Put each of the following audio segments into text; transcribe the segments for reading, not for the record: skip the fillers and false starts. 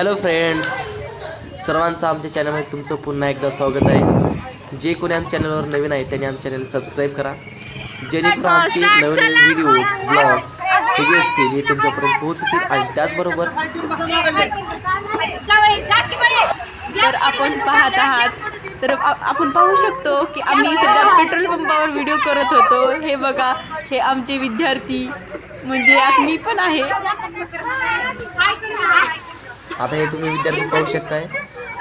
Hello friends, सर्वांचं आमच्या चॅनलमध्ये तुमचं पुन्हा एकदा स्वागत आहे। जे कोणी आमच्या चॅनलवर नवीन आहे त्यांनी आमच्या चॅनल सबस्क्राईब करा, जेणेकरून आमचे नवीन व्हिडिओज ब्लॉग्स हे जे असतील हे तुमच्यापर्यंत पोहोचतील। आणि त्याचबरोबर तर आपण पाहत आहात तर आपण पाहू शकतो की आम्ही सध्या पेट्रोल पंपावर व्हिडिओ करत होतो। हे बघा, हे आमचे विद्यार्थी म्हणजे आत मी पण आहे। आता हे तुम्ही विद्यार्थी पाहू शकताय,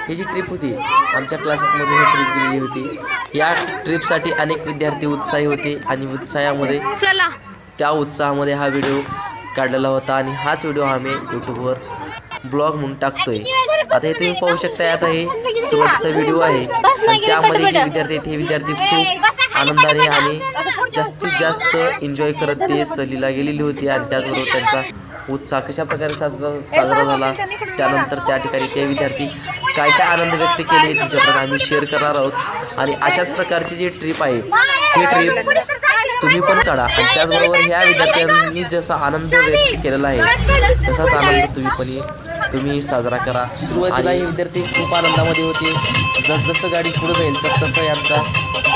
ही जी ट्रिप होती आमच्या क्लासेसमधून ही ट्रिप गेलेली होती। या ट्रिपसाठी अनेक विद्यार्थी उत्साही होते आणि उत्साहामध्ये त्या उत्साहामध्ये हा व्हिडिओ काढलेला होता आणि हाच व्हिडिओ आम्ही यूट्यूबवर ब्लॉग म्हणून टाकतोय। आता हे तुम्ही पाहू शकताय, आता हे सुरुवातीचा व्हिडिओ आहे आणि त्यामध्ये जे विद्यार्थी आहेत हे विद्यार्थी खूप आनंदाने आणि जास्तीत जास्त एन्जॉय करत ते सहलीला गेलेली होती। आणि त्याचबरोबर त्यांचा उत्साह कशा प्रकारे साजरा झाला, त्यानंतर त्या ठिकाणी ते विद्यार्थी काय काय आनंद व्यक्त केले हे तुमच्यापर्यंत आम्ही शेअर करणार आहोत। आणि अशाच प्रकारची जी ट्रिप आहे ही ट्रिप तुम्ही पण काढा आणि त्याचबरोबर ह्या विद्यार्थ्यांनी जसा आनंद व्यक्त केलेला आहे तसाच आनंद तुम्ही साजरा करा। सुरुवातीला हे विद्यार्थी खूप आनंदामध्ये होते, जसजसं गाडी पुढे जाईल तसतसं यांचा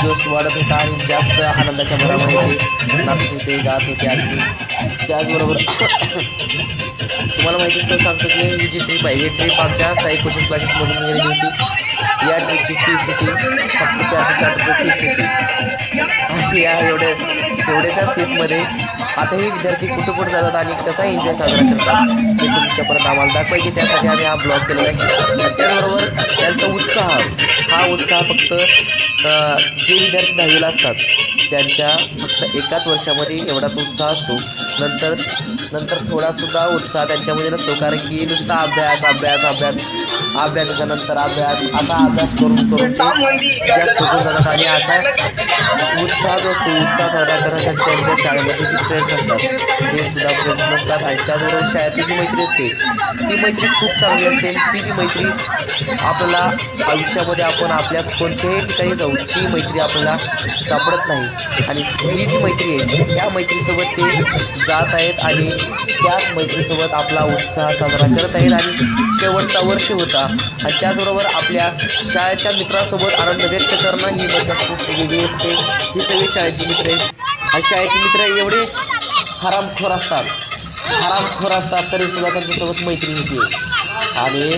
जोश वाढत होता आणि जास्त आनंदाच्या भरामध्ये ते नाचत होते, गात होते। आणि त्याचबरोबर तुम्हाला माहितीच तर सांगतो की ही जी ट्रिप आहे ही ट्रिप आमच्या साई कोचिंग क्लासेसमधून गेलेली होती। या ट्रिपची फीस होती फक्त 460 रुपये फीस होती। आणि या एवढ्याशा फीसमध्ये आता हे विद्यार्थी कुठं जातात आणि कसा एन्जॉय साजरा करतात हे तुमच्यापर्यंत आम्हाला दाखवायचे, त्यासाठी आम्ही हा ब्लॉग केलेला आहे। आणि त्याचबरोबर त्यांचा उत्साह फक्त जे विद्यार्थी 10वीला असतात त्यांच्या फक्त एकाच वर्षामध्ये एवढाच उत्साह असतो। नंतर थोडासुद्धा उत्साह त्यांच्यामध्ये नसतो, कारण की नुसता अभ्यासाच्या नंतर असा अभ्यास करून ते जास्त होऊन जातात। आणि असा उत्साह जो असतो उत्साह साजरा करण्यासाठी त्यांच्या शाळेमध्ये जे फ्रेंड्स असतात ते सुद्धा फ्रेंड्स नसतात। आणि त्याचबरोबर शाळेतली जी मैत्री असते ती मैत्री खूप चांगली असते। ती जी मैत्री आपल्याला आयुष्यामध्ये आपण आपल्या कोणत्याही ठिकाणी जाऊ ती मैत्री आपल्याला सापडत नाही। आणि ही जी मैत्री आहे त्या मैत्रीसोबत ते जात आहेत आणि त्याच मैत्रीसोबत आपला उत्साह साजरा करत आहेत। आणि शेवटचा वर्ष होता आणि त्याचबरोबर आपल्या शाळेच्या मित्रासोबत आनंद व्यक्त करणं ही मजा खूप वेगळी असते। ही सगळी शाळेची मित्र आहेत आणि शाळेची मित्र एवढे हरामखोर असतात तरीसुद्धा त्यांच्यासोबत मैत्री होती। आणि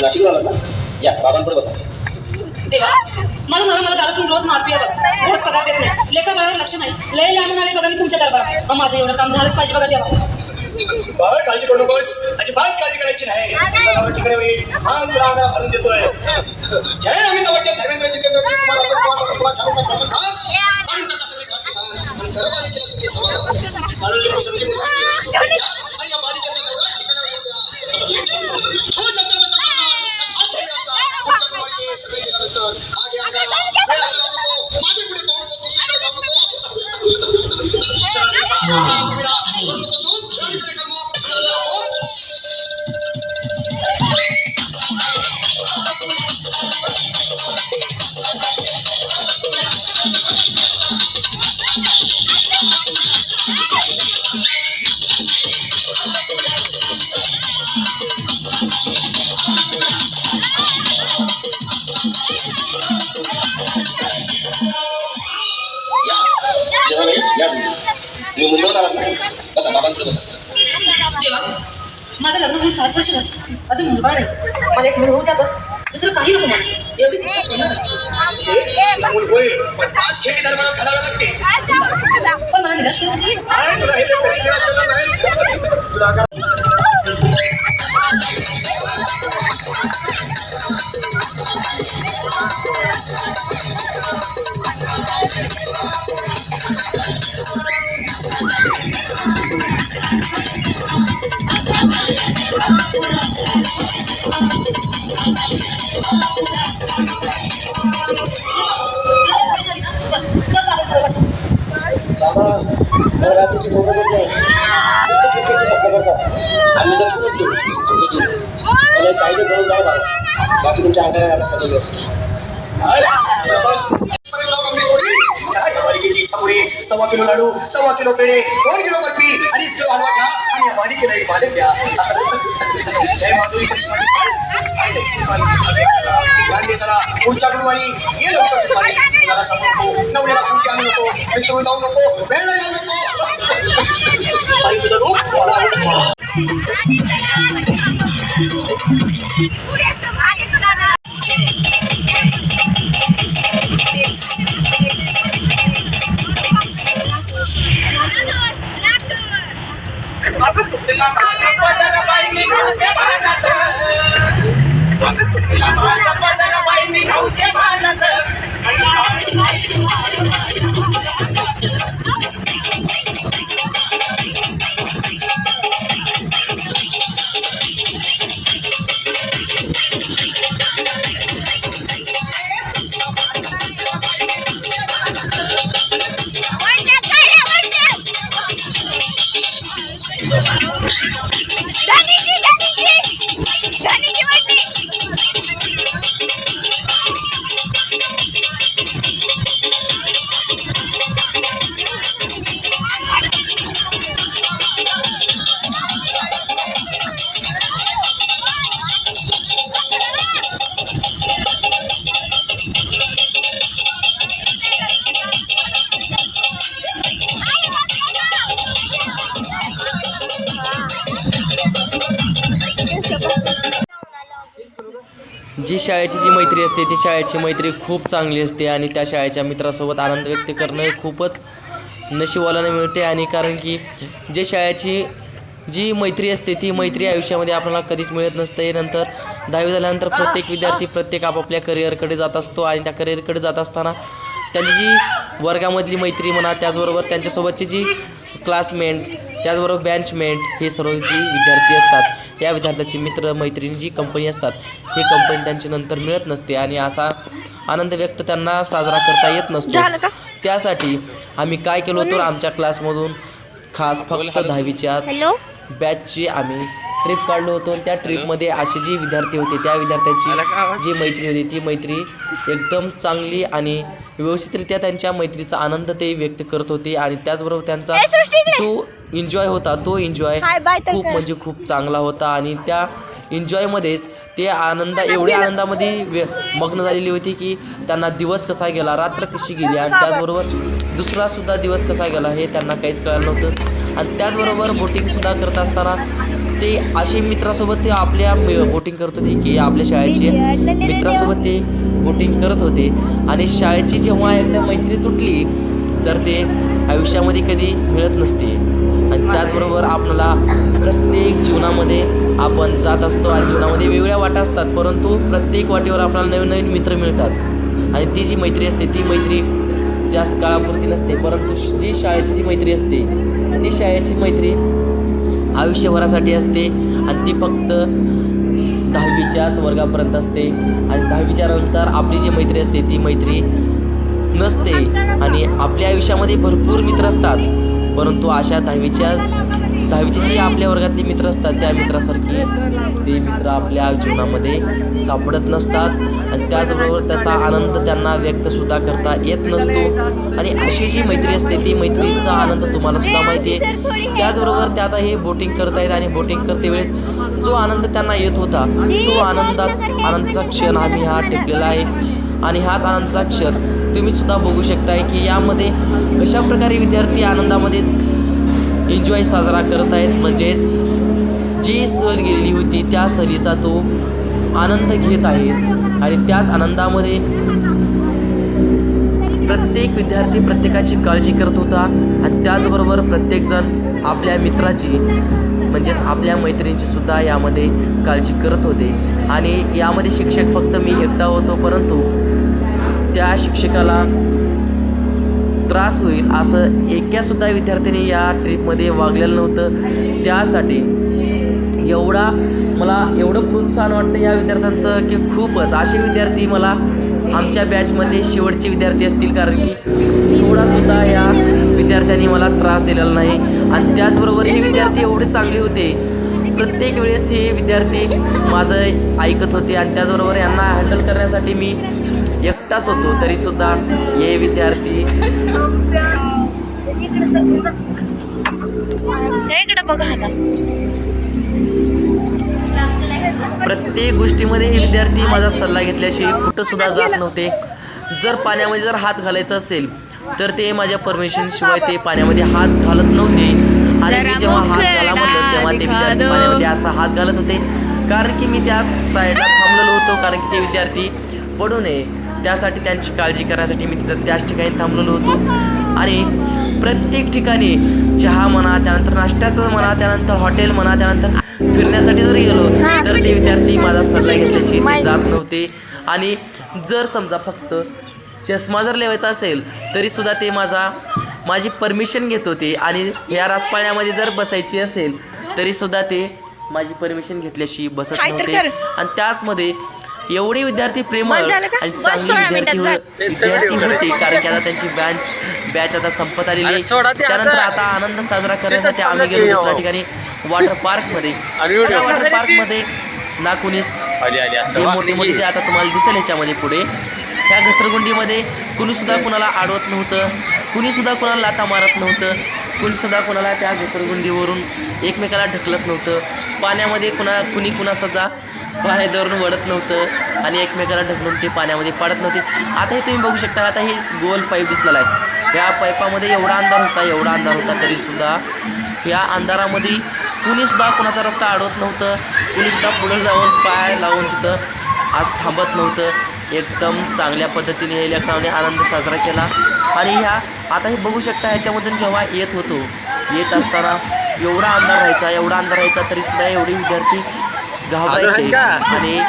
नाशिकला आलात ना? या बाबांकडे बसा. देवा मला दारू पिऊन रोज मारतोय बघ. घरात पगार देत नाही, लेखा बाळावर लक्ष नाही. लय लांबून आले बघा मी तुमच्या दरबारात. मग माझं एवढं काम झालंच पाहिजे बघा देवा. बाबा काळजी करू नकोस, अजिबात काळजी करायची नाही. तिकडे होईल हा तुला आग्रह भरून देतोय. जय अमिताभ बच्चन, धर्मेंद्र जितेंद्र कुमार शाहरुख खान खान आणि नका सगळे खाते खान आणि घरमालिकेला सगळे समाधान कारण लोक सगळे आणि या मालिकेचा दौरा ठिकाणावर येऊ द्या. हो जगदंबा सगळे केल्यानंतर आगे अंगाला वेळ लागला नको, मागे पुढे पाहू नको, दुसरीकडे जाऊ नको. तुम्ही मुंबईत आलात ना? बसा बाबांकडे बसा. देवा माझं लग्न होऊन 7 वर्ष झाली, अजून मुलबाळ आहे. मला एक मुलं होऊ द्या बस, दुसरं काही नको मला. एवढीच इच्छा होणार. होईल पण 5 खेळी दरबारात घालावे लागते. पण मला निराश केलं नाही. तुला हे तर कधी निराश केलं नाही. तुला बाबा मला रात्रीची झोपच येत नाही. नुसतं क्रिकेटचे शब्द करतात. आम्ही तर बोलतो मला एक कायदे करून द्या बाबा. बाकी तुमच्या अंगाला आता सगळं व्यवस्थित. मालिकेची इच्छा पुरी. 1.25 किलो लाडू, 1.25 किलो पेढे, 2 किलो बर्फी, 2.5 किलो हलवा घ्या आणि या मालिकेला एक मालिक द्या. जय माधुरी कृष्ण जरा पुढच्या गुरुवारी ये लवकर. मुलाला सांगू नको, नवऱ्याला सांगते आणू नको, विसरून जाऊ नको, वेळ नाही जाऊ नको. आणि तुझं रूप मला आवडतं. जी शाळेची जी मैत्री असते ती शाळेची मैत्री खूप चांगली असते आणि त्या शाळेच्या मित्रासोबत आनंद व्यक्त करणं हे खूपच नशिबवाल्याने मिळते. आणि कारण की जे शाळेची जी मैत्री असते ती मैत्री आयुष्यामध्ये आपल्याला कधीच मिळत नसते. नंतर 10वी झाल्यानंतर प्रत्येक विद्यार्थी प्रत्येक आपापल्या करिअरकडे जात असतो आणि त्या करिअरकडे जात असताना त्यांची जी वर्गामधली मैत्री म्हणा, त्याचबरोबर त्यांच्यासोबतची जी क्लासमेट, त्याचबरोबर बँचमेट, हे सर्व जी विद्यार्थी असतात या विद्यार्थ्याची मित्र मैत्रिणी जी कंपनी असतात ही कंपनी त्यांची नंतर मिळत नसते आणि असा आनंद व्यक्त त्यांना साजरा करता येत नसतो. त्यासाठी आम्ही काय केलो तर आमच्या क्लासमधून खास फक्त 10वीच्या बॅचची आम्ही ट्रिप काढलो होतो. त्या ट्रिपमध्ये असे जी विद्यार्थी होते त्या विद्यार्थ्याची जी मैत्री होती ती मैत्री एकदम चांगली आणि व्यवस्थितरित्या त्यांच्या मैत्रीचा आनंद ते व्यक्त करत होते. आणि त्याचबरोबर त्यांचा जो एन्जॉय होता तो एन्जॉय खूप म्हणजे खूप चांगला होता. आणि त्या एन्जॉयमध्येच ते एवढ्या आनंदामध्ये मग्न झालेली होती की त्यांना दिवस कसा गेला, रात्र कशी गेली आणि त्याचबरोबर दुसरासुद्धा दिवस कसा गेला हे त्यांना काहीच कळलं नव्हतं. आणि त्याचबरोबर बोटिंगसुद्धा करत असताना ते असे मित्रासोबत ते आपल्या बोटिंग करत होते की आपल्या शाळेचे मित्रासोबत ते बोटिंग करत होते. आणि शाळेची जेव्हा एकदा मैत्री तुटली तर ते आयुष्यामध्ये कधी मिळत नसते. आणि त्याचबरोबर आपल्याला प्रत्येक जीवनामध्ये आपण जात असतो आणि जीवनामध्ये वेगवेगळ्या वाटा असतात, परंतु प्रत्येक वाटेवर आपल्याला नवीन नवीन मित्र मिळतात. आणि ती जी मैत्री असते ती मैत्री जास्त काळापुरती नसते, परंतु जी शाळेची जी मैत्री असते ती शाळेची मैत्री आयुष्यभरासाठी असते. आणि ती फक्त 10वीच्याच वर्गापर्यंत असते. आणि 10वीच्या नंतर आपली जी मैत्री असते ती मैत्री नसते. आणि आपल्या आयुष्यामध्ये भरपूर मित्र असतात, परंतु अशा 10वीचे जे आपल्या वर्गातले मित्र असतात त्या मित्रासारखी ते मित्र आपल्या जीवनामध्ये सापडत नसतात. आणि त्याचबरोबर तसा आनंद त्यांना व्यक्तसुद्धा करता येत नसतो. आणि अशी जी मैत्री असते ती मैत्रीचा आनंद तुम्हालासुद्धा माहिती आहे. त्याचबरोबर ते आता हे बोटिंग करत आहेत आणि बोटिंग करते वेळेस जो आनंद त्यांना येत होता तो आनंदाचा क्षण आम्ही हा टिपलेला आहे. आणि हाच आनंदाचा क्षण तुम्हीसुद्धा बघू शकताय की यामध्ये कशाप्रकारे विद्यार्थी आनंदामध्ये एन्जॉय साजरा करत आहेत. म्हणजेच जी सहल गेलेली होती त्या सहलीचा तो आनंद घेत आहेत. आणि त्याच आनंदामध्ये प्रत्येक विद्यार्थी प्रत्येकाची काळजी करत होता. आणि त्याचबरोबर प्रत्येकजण आपल्या मित्राची म्हणजेच आपल्या मैत्रिणींची सुद्धा यामध्ये काळजी करत होते. आणि यामध्ये शिक्षक फक्त मी एकटा होतो, परंतु त्या शिक्षकाला त्रास होईल असं एकासुद्धा विद्यार्थ्यांनी या ट्रिपमध्ये वागलेलं नव्हतं. त्यासाठी मला एवढं प्रोत्साहन वाटतं या विद्यार्थ्यांचं की खूपच असे विद्यार्थी मला आमच्या बॅचमध्ये शेवटचे विद्यार्थी असतील, कारण की थोडासुद्धा या विद्यार्थ्यांनी मला त्रास दिलेला नाही. आणि त्याचबरोबर हे विद्यार्थी एवढे चांगले होते, प्रत्येक वेळेस ते विद्यार्थी माझं ऐकत होते. आणि त्याचबरोबर यांना हँडल करण्यासाठी मी एकटाच होतो, तरीसुद्धा हे विद्यार्थी प्रत्येक गोष्टीमध्ये हे विद्यार्थी माझा सल्ला घेतल्याशिवाय कुठंसुद्धा जात नव्हते. जर पाण्यामध्ये जर हात घालायचा असेल तर ते माझ्या परमिशनशिवाय ते पाण्यामध्ये हात घालत नव्हते. आणि मी जेव्हा हात घाला म्हटलं तेव्हा ते विद्यार्थी पाण्यामध्ये असा हात घालत होते, कारण की मी त्या साईडला थांबलेलो होतो, कारण की ते विद्यार्थी पडू नये त्यासाठी त्यांची काळजी करण्यासाठी मी तिथं त्याच ठिकाणी थांबलेलो होतो. आणि प्रत्येक ठिकाणी चहा म्हणा, त्यानंतर नाश्त्याचं म्हणा, त्यानंतर हॉटेल म्हणा, त्यानंतर फिरण्यासाठी जर गेलो तर ते विद्यार्थी माझा सल्ला घेतल्याशिवाय ते जात नव्हते. आणि जर समजा फक्त चष्मा जर लावायचा असेल तरीसुद्धा ते माझी परमिशन घेत होते. आणि या राजपाण्यामध्ये जर बसायची असेल तरीसुद्धा ते माझी परमिशन घेतल्याशिवाय बसत नव्हते. आणि त्याचमध्ये एवढे विद्यार्थी प्रेमळ आणि चांगले विद्यार्थी होते, कारण की आता त्यांची बॅच आता संपत आलेली आहे. त्यानंतर आता आनंद साजरा करण्यासाठी आम्ही गेलो दुसऱ्या ठिकाणी वॉटर पार्कमध्ये. त्या वॉटर पार्कमध्ये ना कुणी जे मोठे मोठे जे आता तुम्हाला दिसेल ह्याच्यामध्ये पुढे ह्या घसरगुंडीमध्ये कुणीसुद्धा कुणाला आडवत नव्हतं, कुणीसुद्धा कुणाला लाथा मारत नव्हतं, कुणीसुद्धा कुणाला त्या घसरगुंडीवरून एकमेकाला ढकलत नव्हतं. पाण्यामध्ये कुणी कुणासुद्धा पाय धरून वडत नव्हतं आणि एकमेकाला ढकलून ते पाण्यामध्ये पडत नव्हते. आता हे तुम्ही बघू शकता, आता हे गोल पाईप दिसलेला आहे. या पाईपामध्ये एवढा अंधार होता तरीसुद्धा या अंधारामध्ये कुणीसुद्धा कुणाचा रस्ता अडवत नव्हतं, कुणीसुद्धा पुढे जाऊन पाय लावून तिथं आज थांबत नव्हतं. एकदम चांगल्या पद्धतीने हे लेकरांनी आनंद साजरा केला. आणि आता हे बघू शकता, ह्याच्यामधून जेव्हा येत असताना एवढा अंधार राहायचा तरीसुद्धा एवढे विद्यार्थी घाबरायचे. आणि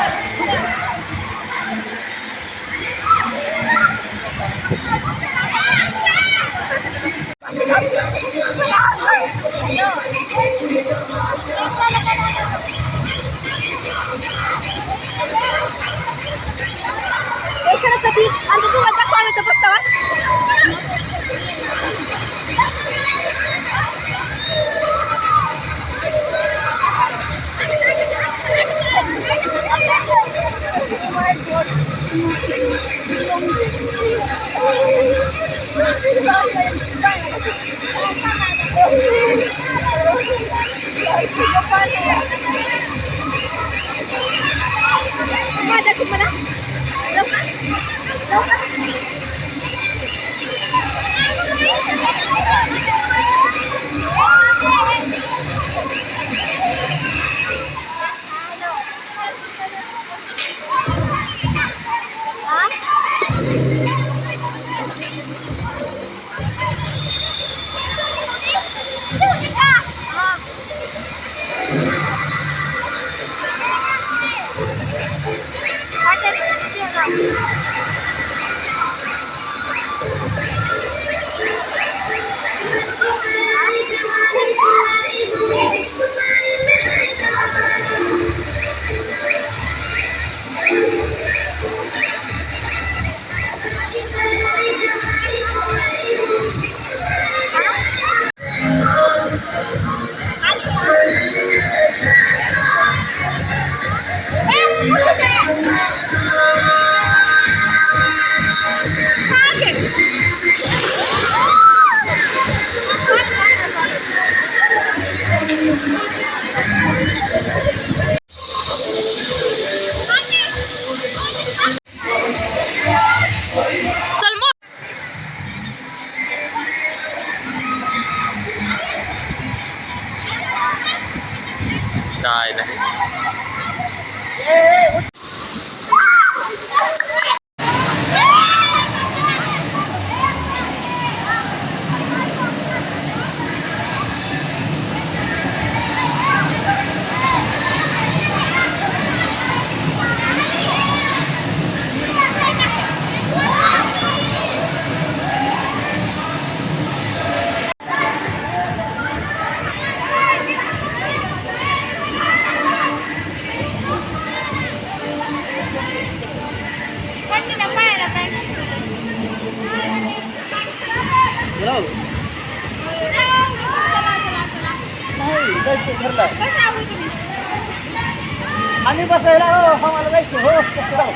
आम्ही बसायला आम्हाला जायचं हो कसं राहू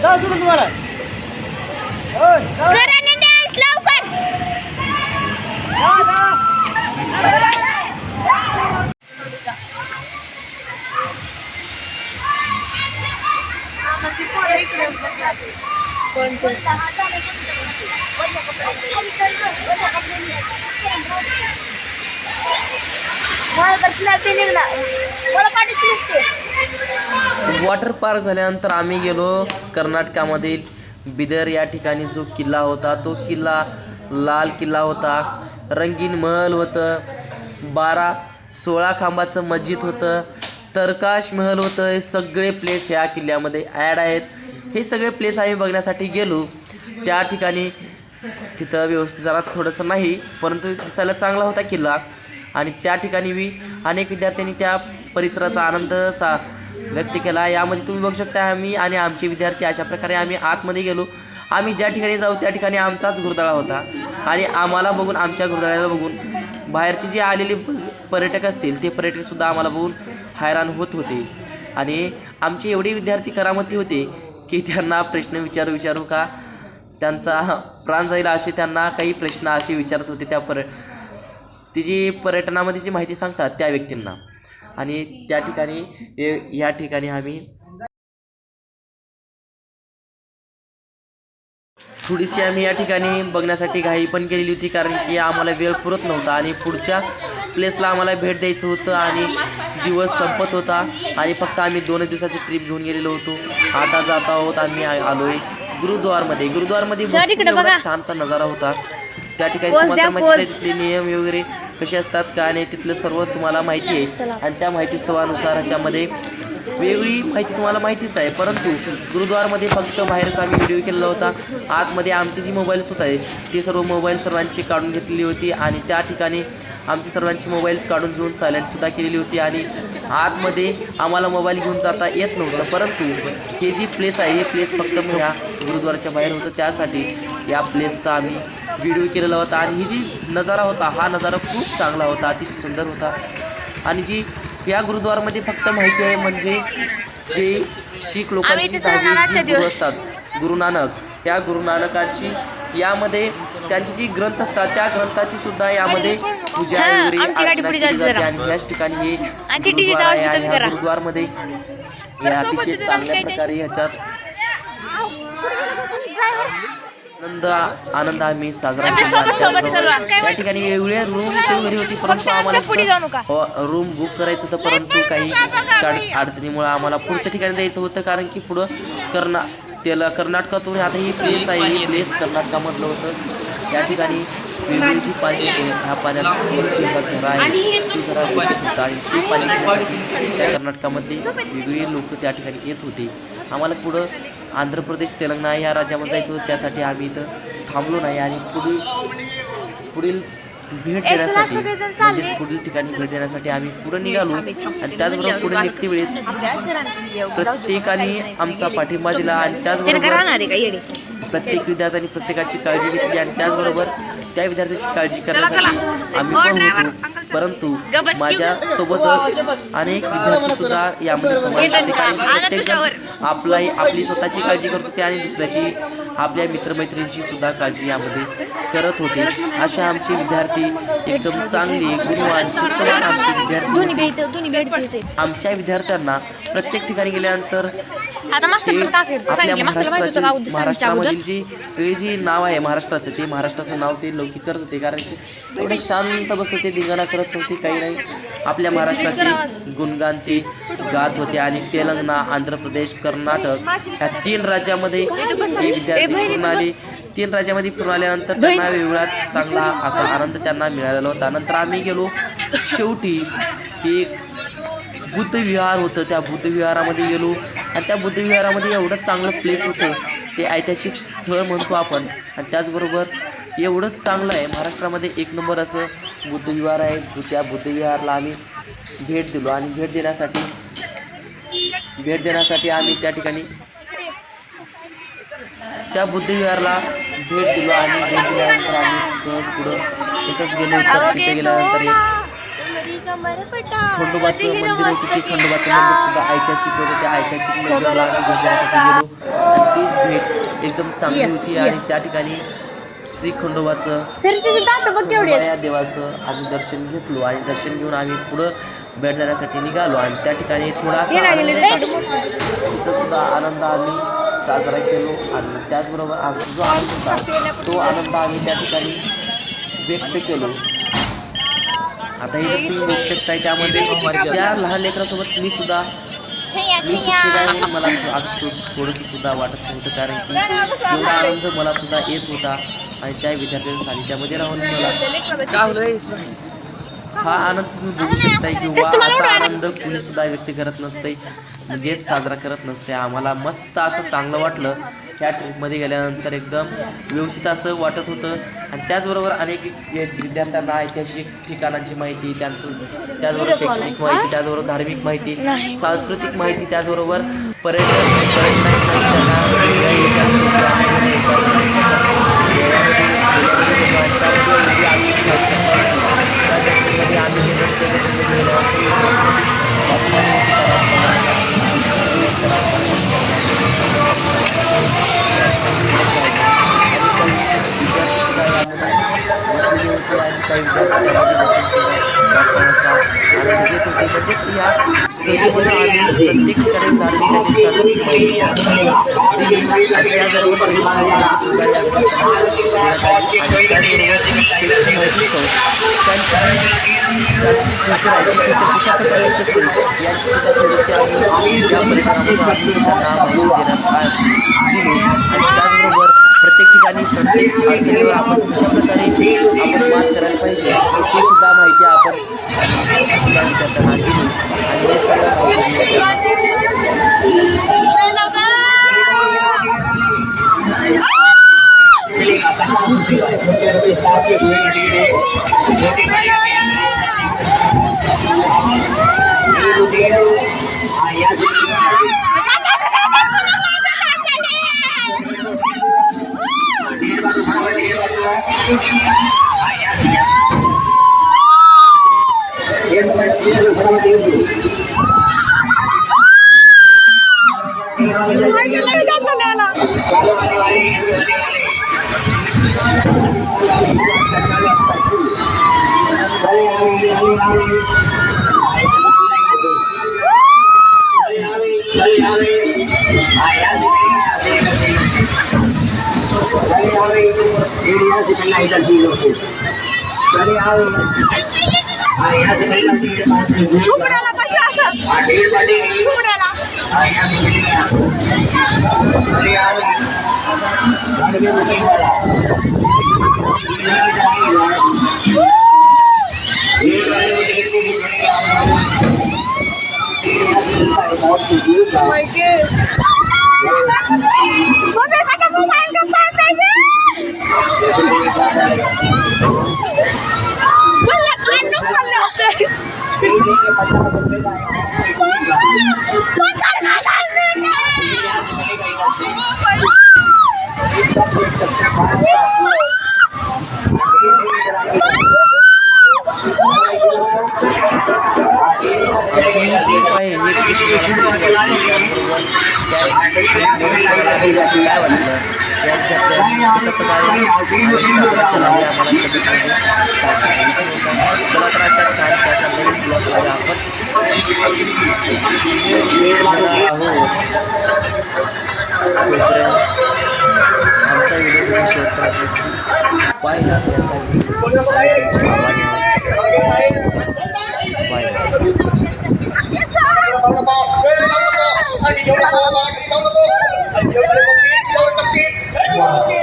जाऊ सुरू तुम्हाला वॉटर पार्क झाल्यानंतर आम्ही गेलो कर्नाटकामधील बिदर या ठिकाणी. जो किल्ला होता तो किल्ला लाल किल्ला होता, रंगीन महल होतं, 12-16 खांबाचं मस्जिद होतं, तरकाश महल होतं. हे सगळे प्लेस ह्या किल्ल्यामध्ये ॲड आहेत. हे सगळे प्लेस आम्ही बघण्यासाठी गेलो. त्या ठिकाणी तिथं व्यवस्थित जरा थोडंसं नाही, परंतु दिसायला चांगला होता किल्ला. आणि त्या ठिकाणी मी अनेक विद्यार्थ्यांनी त्या परिसराचा आनंद व्यक्त केला. यामध्ये तुम्ही बघू शकता आम्ही आणि आमचे विद्यार्थी अशा प्रकारे आम्ही आतमध्ये गेलो. आम्ही ज्या ठिकाणी जाऊ त्या ठिकाणी आमचाच गुरुद्वारा होता आणि आम्हाला बघून, आमच्या गुरुद्वाराला बघून बाहेरचे जे आलेले पर्यटक असतील ते पर्यटकसुद्धा आम्हाला बघून हैराण होत होते. आणि आमचे एवढे विद्यार्थी करामती होते की त्यांना प्रश्न विचारू का त्यांचा प्राण जाईल असे त्यांना काही प्रश्न असे विचारत होते ती जी पर्यटनामध्ये जी माहिती सांगतात त्या व्यक्तींना. आणि त्या ठिकाणी या ठिकाणी आम्ही थोडीशी या ठिकाणी बघण्यासाठी घाई पण केलेली होती, कारण की आम्हाला वेळ पुरत नव्हता आणि पुढच्या प्लेसला आम्हाला भेट द्यायचं होतं आणि दिवस संपत होता आणि फक्त आम्ही 2 दिवसाची ट्रिप घेऊन गेलेलो होतो. आता जात आहोत आम्ही आलो आहे गुरुद्वारमध्ये छानसा नजारा होता. त्या ठिकाणी तुम्हाला माहिती आहे तिथले नियम वगैरे कसे असतात का आणि तिथलं सर्व तुम्हाला माहिती आहे. आणि त्या माहितीस्तवानुसार ह्याच्यामध्ये वेगळी माहिती तुम्हाला माहितीच आहे, परंतु गुरुद्वारमध्ये फक्त बाहेरच आम्ही व्हिडिओ केलेला होता. आतमध्ये आमचे जी मोबाईल्स होत आहे ते सर्व मोबाईल सर्वांची काढून घेतलेली होती आणि त्या ठिकाणी आमची सर्वांची मोबाईल्स काढून घेऊन सायलेंटसुद्धा केलेली होती. आणि आतमध्ये आम्हाला मोबाईल घेऊन जाता येत नव्हतं, परंतु हे जी प्लेस आहे हे प्लेस फक्त ह्या गुरुद्वाराच्या बाहेर होतं. त्यासाठी या प्लेसचा आम्ही व्हिडिओ केलेला होता. आणि ही जी नजारा होता हा नजारा खूप चांगला होता, अतिशय सुंदर होता. आणि जी या गुरुद्वारामध्ये फक्त माहिती आहे म्हणजे जे शीख लोकांची गुरु असतात गुरु नानक, त्या गुरु नानकांची यामध्ये त्यांची जी ग्रंथ असतात त्या ग्रंथाची सुद्धा यामध्ये पूजा वगैरे केली जाते. आणि याच ठिकाणी हे गुरुद्वार आहे आणि या गुरुद्वारमध्ये या अतिशय चांगल्या प्रकारे ह्याच्यात आनंद आम्ही साजरा केला. त्या ठिकाणी वेगवेगळ्या रूम्स वगैरे होती, परंतु आम्हाला रूम बुक करायचं होतं, परंतु काही अडचणीमुळे आम्हाला पुढच्या ठिकाणी जायचं होतं, कारण की पुढं कर्नाटकातून आता ही प्लेस आहे, ही प्लेस कर्नाटकामधलं होतं. या ठिकाणी वेगवेगळी जी पाणी ह्या पाण्याला झरा आहे ती जरा होता आणि ते पाणी त्या कर्नाटकामधली वेगवेगळी लोक त्या ठिकाणी येत होते. आम्हाला पुढं आंध्र प्रदेश तेलंगणा या राज्यामध्ये जायचं होतं, त्यासाठी आम्ही इथं थांबलो नाही आणि पुढील भेट देण्यासाठी म्हणजेच पुढील ठिकाणी भेट देण्यासाठी आम्ही पुढे निघालो. आणि त्याचबरोबर पुढे निघते वेळेस प्रत्येकाने आमचा पाठिंबा दिला आणि त्याचबरोबर प्रत्येक विद्यार्थ्यांनी प्रत्येकाची काळजी घेतली आणि त्याचबरोबर त्या विद्यार्थ्याची काळजी करण्यासाठी आम्ही पण होतो. परंतु माझ्यासोबतच अनेक विद्यार्थीसुद्धा यामध्ये समाविष्ट होते, कारण प्रत्येकजण आपली स्वतःची काळजी करत होते आणि दुसऱ्याची आपल्या मित्रमैत्रिणींची सुद्धा काळजी यामध्ये करत होते. अशा आमचे विद्यार्थी एकदम चांगले गुणवान शिस्तवान आमचे विद्यार्थी. आमच्या विद्यार्थ्यांना प्रत्येक ठिकाणी गेल्यानंतर आता मास्तर तर का करतो? सांगितलं मास्तरला माहिती होतं का उद्या सांगितलं अगोदर? महाराष्ट्रामधील जी नाव आहे महाराष्ट्राचं, ते महाराष्ट्राचं नाव ते लौकिक करत होते, कारण की एवढे शांत बसत ते धिंगाणा करत नव्हते, काही नाही. आपल्या महाराष्ट्राचे गुणगान ते गात होते. आणि तेलंगणा, आंध्र प्रदेश, कर्नाटक ह्या 3 राज्यामध्ये हे विद्यार्थी फिरून आले. 3 राज्यामध्ये फिरून आल्यानंतर त्यांना वेगळा चांगला असा आनंद त्यांना मिळालेला होता. नंतर आम्ही गेलो शेवटी एक बुद्धविहार होतं, त्या बुद्धविहारामध्ये गेलो. आणि त्या बुद्धविहारामध्ये एवढं चांगलं प्लेस होतं, ते ऐतिहासिक स्थळ म्हणतो आपण. आणि त्याचबरोबर एवढं चांगलं आहे, महाराष्ट्रामध्ये 1 नंबर असं बुद्धविहार आहे. त्या बुद्धविहारला आम्ही भेट दिलो. आणि भेट देण्यासाठी आम्ही त्या ठिकाणी त्या बुद्धविहारला भेट दिलो. आणि भेट दिल्यानंतर आम्ही सहज पुढं तसंच गेलो. तर तिथे गेल्यानंतर खंडोबाचं मंदिर होतं, ते खंडोबाचं मंदिरसुद्धा ऐतिहासिक होतं. त्या ऐतिहासिक मंदिराला आम्ही भेट देण्यासाठी गेलो. आणि तीच भेट एकदम चांगली होती. आणि त्या ठिकाणी श्री खंडोबाचं या देवाचं आम्ही दर्शन घेतलो. आणि दर्शन घेऊन आम्ही पुढं भेट देण्यासाठी निघालो. आणि त्या ठिकाणी थोडासा तिथंसुद्धा आनंद आम्ही साजरा केलो. आणि त्याचबरोबर आमचा जो आनंद होता, तो आनंद आम्ही त्या ठिकाणी व्यक्त केलो. आता हे तुम्ही बघू शकताय, त्यामध्ये त्या लहान लेकरासोबत मी शिक्षक आहे म्हणून मला असं थोडंसं सुद्धा वाटत नव्हतं, कारण की एवढा आनंद मला सुद्धा येत होता. आणि त्या विद्यार्थ्यांच्या सानिध्यामध्ये राहून मला हा आनंद तुम्ही बघू शकताय, किंवा असा आनंद कुणी सुद्धा व्यक्त करत नसते, म्हणजेच साजरा करत नसते. आम्हाला मस्त असं चांगलं वाटलं. ह्या ट्रिपमध्ये गेल्यानंतर एकदम व्यवस्थित असं वाटत होतं. आणि त्याचबरोबर अनेक विद्यार्थ्यांना ऐतिहासिक ठिकाणांची माहिती, त्याचबरोबर शैक्षणिक माहिती, त्याचबरोबर धार्मिक माहिती, सांस्कृतिक माहिती, त्याचबरोबर पर्यटनाची माहिती म्हणजेच या सहलीमध्ये आम्ही प्रत्येक ठिकाणी धार्मिक आणि सांस्कृतिक माहिती आणि त्याचबरोबर शैक्षणिक माहितीसुद्धा या शैक्षणिक माहिती त्यांची फ्युचर आहे, फ्युचर कशा प्रकारे शकते याचीसुद्धा थोडीशी आम्ही या परिणामातून आम्ही त्यांना माहिती देण्यात दिली. आणि त्याचबरोबर प्रत्येक ठिकाणी प्रत्येक अडचणीवर आपण कशा प्रकारे आपण मात करायला पाहिजे हे सुद्धा माहिती आपण आपल्या विद्यार्थ्यांना दिली. आणि हे सगळं कशा प्रकारे साजरा केला आहे आम्हाला चला तर अशा छान अशा नवीन ब्लॉगमध्ये आपण आहोत. Bye bye. पाहू नको, वेळ लावू नको, आणि घेऊ नको, मला घरी जाऊ नको, आणि देव सारे बघतील, तुझ्यावर टाकतील,